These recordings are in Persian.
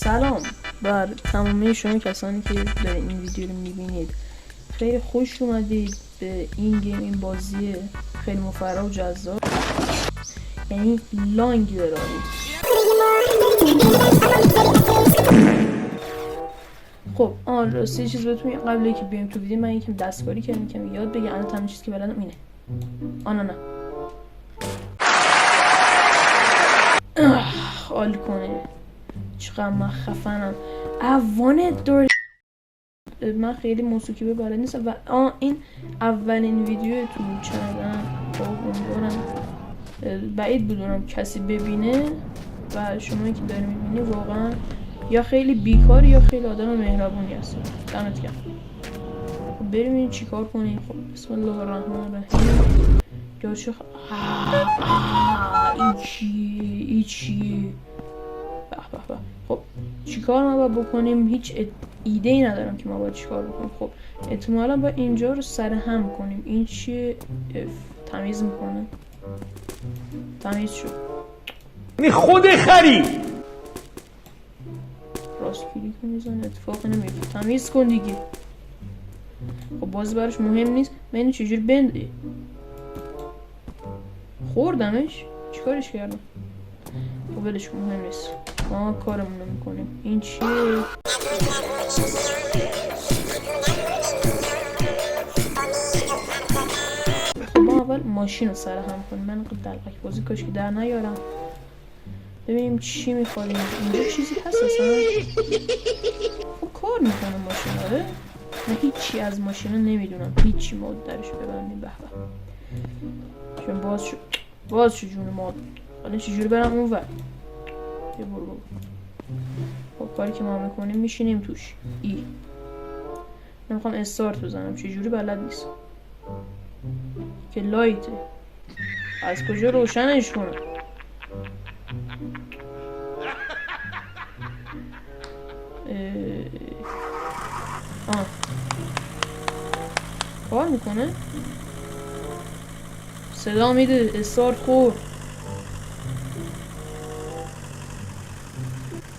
سلام بر تمامی شما کسانی که دارین این ویدیو رو میبینید. خیلی خوش اومدید به این گیم، این بازی خیلی مفرح و جذاب، یعنی لانگ دراری. خب راستی چیز بهتون قبل که بیایم تو ویدیو، من یکم دستکاری کردم که یاد بگیرم. الان تمام چیزی که بلدم اینه. نه حال کنه چقدر من خفنم. من خیلی موسیقی به بلد نیستم و این اولین ویدیو تو چنلم. خب امیدوارم بعید بدونم کسی ببینه و شما که داری میبینی واقعا یا خیلی بیکاری یا خیلی آدم مهربونی هستی. دمت گرم. خب بریم این چیکار کنیم. خب بسم الله الرحمن الرحیم. جاشه این چیه خب چیکار ما باید بکنیم؟ هیچ ایده ای ندارم که ما باید چیکار بکنیم. خب احتمالا باید اینجا رو سر هم کنیم. این چیه؟ تمیز میکنه. تمیز شد. این خود خری راست کلیک میزنه اتفاقی نمیفته. تمیز کن دیگه. خب باز براش مهم نیست. من اینو چجور بنده خوردمش؟ چیکارش کردم؟ خب ولش کن، مهم نیست، ما کارمون رو میکنیم. این چیه؟ خب ما اول ماشین رو سر هم کنیم. من دلقک بازی کاش که در نیارم. ببینیم چی میخواد. اینجا چیزی هست اصلا؟ خب کار میکنه ماشین. آره من هیچی از ماشین رو نمیدونم، هیچی. ما درش ببندیم. به به چون باز شد جون ما. حالا چجوری برم اون ور؟ یه برو. خب کاری که ما میکنیم میشینیم توش. من میخوام استارت بزنم. چجوری بلد نیست که لایته. از کجا روشنش کنم؟ کار میکنه؟ صدا میده. استارت خورد.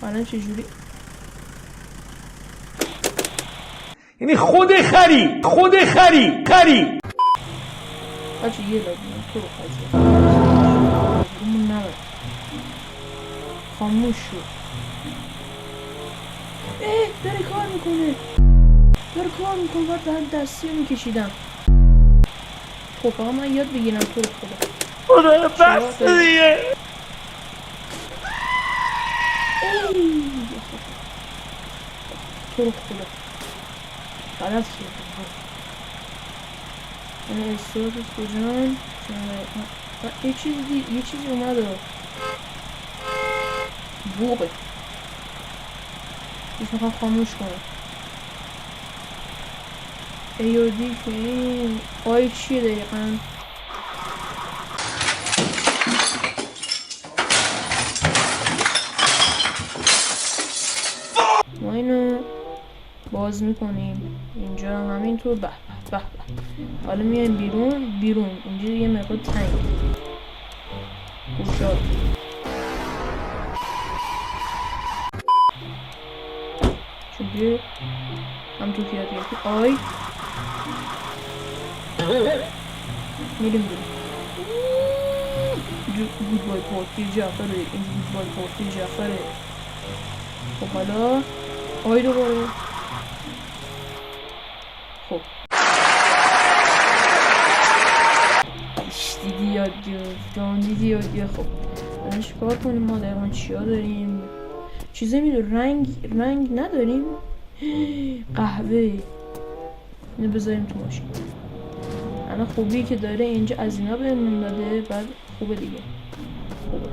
الان چجوری؟ یعنی خود خری بچه یه لابیم تو رو خواهد خاموش شد. داره کار میکنه. باید دستی رو میکشیدم. خب آقا من یاد بگیرم. تو رو خدا بس دیگه. تو رو خدا غلط کردم. من استراتش کجان؟ یه چیزی اومده. بوقه بیش میخوام خاموش کنم. ایودی که این آی چیه دقیقا؟ ما اینو باز میکنیم. اینجا هم همینطور. به حالا میایم بیرون. اینجا یه مقدار تنگ گوشاد. چون بیه هم تو که آی میریم گودبای پارتی جعفره. این گودبای پارتی جعفره. خب حالا آی دوباره. خب دیدی یاد گرفت. خب الان چیکار کنیم؟ ما دقیقا چیا داریم؟ چیزی میدونم. رنگ نداریم. قهوه. اینو بذاریم تو ماشین. الان خوبی که داره اینجا از اینا بهمون داده. بعد خوبه دیگه. خوبه.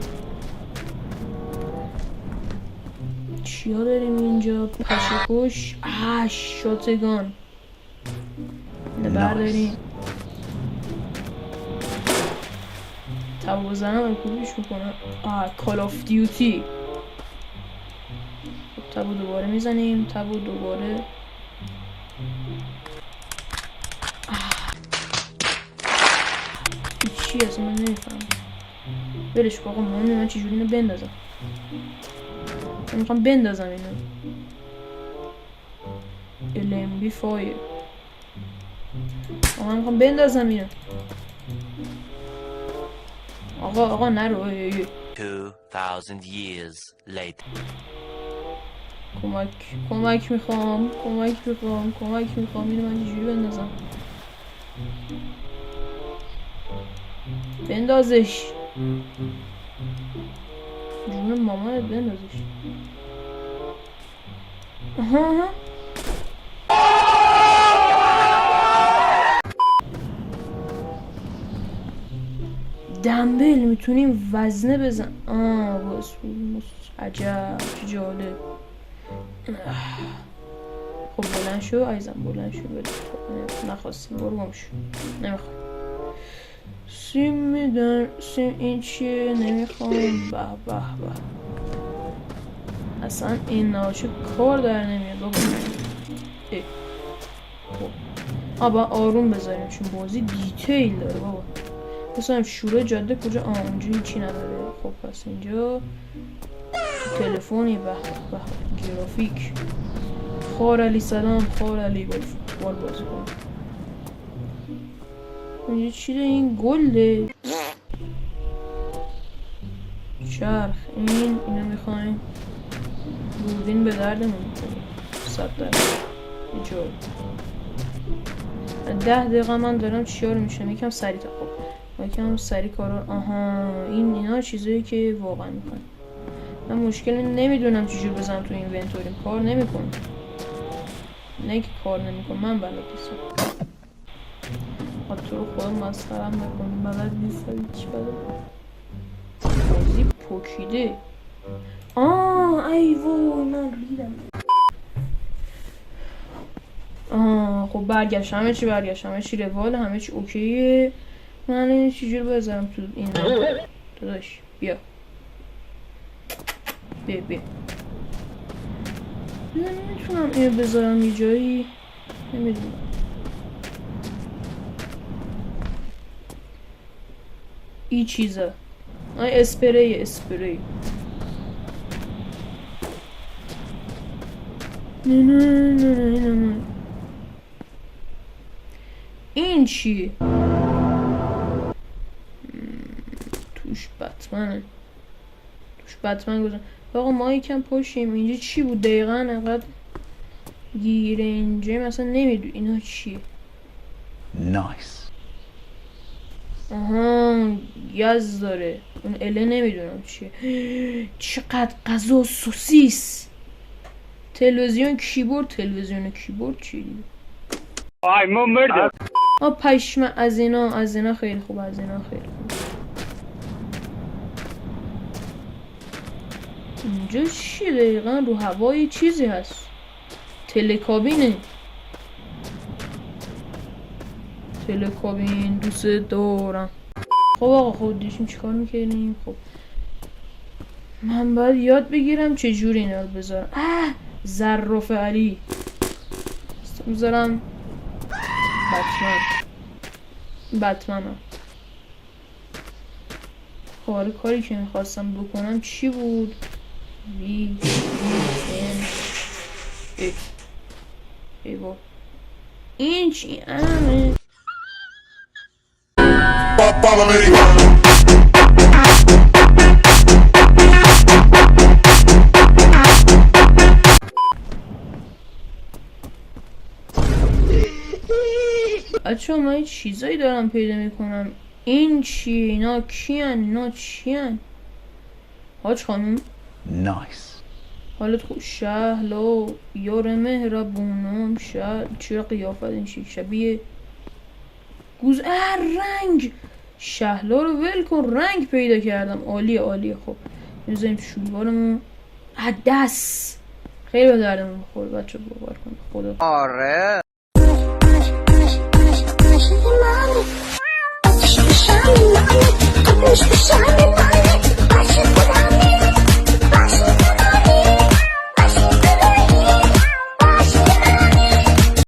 چیا داریم اینجا؟ پشکش. شاتگان. اینو برداریم. تبا بزنم خوبیش میکنه. کال آف دیوتی. تبا دوباره میزنیم. تبا دوباره. چی هست من نمیفهم. برش آقا مهمه من چجوری اینو بندازم. من میخوام بندازم اینو. LMB5 من میخوام بندازم اینو. آقا نرو. 2000 years later. کمک میخوام اینو من چجوری بندازم؟ بندازش جون مامانت، بندازش. آها دمبل میتونیم وزنه بزن. عجب چه جالب. خب بلند شو عزیزم، بلند شو. نخواستیم برو گم شو. نمیخوام. سیم میدن. سیم این چیه؟ نمیخوام. به اصلا این ناچه کار در نمیاد بابا. خب با آروم بذاریم چون بازی دیتیل داره بابا. مثلا شوره جاده کجا؟ اونجا هیچی نداره. خب پس اینجا تلفنی. به گرافیک. خارعلی سلام. خارعلی با فوتبال بازی کن. اینجا چیه؟ این گله. چرخ. اینو میخوایم. دوربین به دردمون میخوره. 100 10 دقیقه من دارم چیا رو میشم. یکم سریع تا خب یکم سریع کارا. آها اینا چیزایی که واقعا میخوام. من مشکلی نمیدونم چجور بزنم تو اینونتوریم. کار نمیکنه. نه که کار نمیکنه، من بلد نیستم. تو رو خودم مسخرم نکنم. بلد نیستم هیچ. بازی پوکیده. ای وای من ریدم. خب برگشت همه چی روال، همه چی اوکیه. من این چجور بذارم تو این داداش؟ بیا نمیتونم اینو بذارم یه جایی. نمیدونم. این چیزا اسپری. نه این چیه؟ توش بتمن گذارم. آقا ما یکم پشتیم. اینجا چی بود دقیقا؟ انقدر گیره اینجا مثلا نمیدونم اینا چیه. نایس. آها گاز داره اون. اله نمیدونم چیه. چقدر غذا سوسیس. تلویزیون کیبورد چی؟ Ay ما مرده. پشمه. از اینا خیلی خوب. اینجا چی دقیقا؟ رو هوای چیزی هست. تلکابین دوست دارم. خب آقا خب دیشیم چیکار میکنیم؟ خب من باید یاد بگیرم چجوری اینا رو بذارم. ظراف علی میذارم. بتمن خب کاری که میخواستم بکنم چی بود؟ این چی؟ بچه من یه چیزایی دارم پیدا میکنم. این چیه؟ اینا کیان؟ حاج خانم نایس. حالت خوب؟ شهلا یار مهربونم. چرا قیافت این شبیه گوز؟ رنگ. شهلا رو ول کن. رنگ پیدا کردم. عالیه. خب میذاریم شلوارمون. دست خیلی به دردمون بخور بچه. باور کن خدا. آره Shining, shining, shining, shining, shining,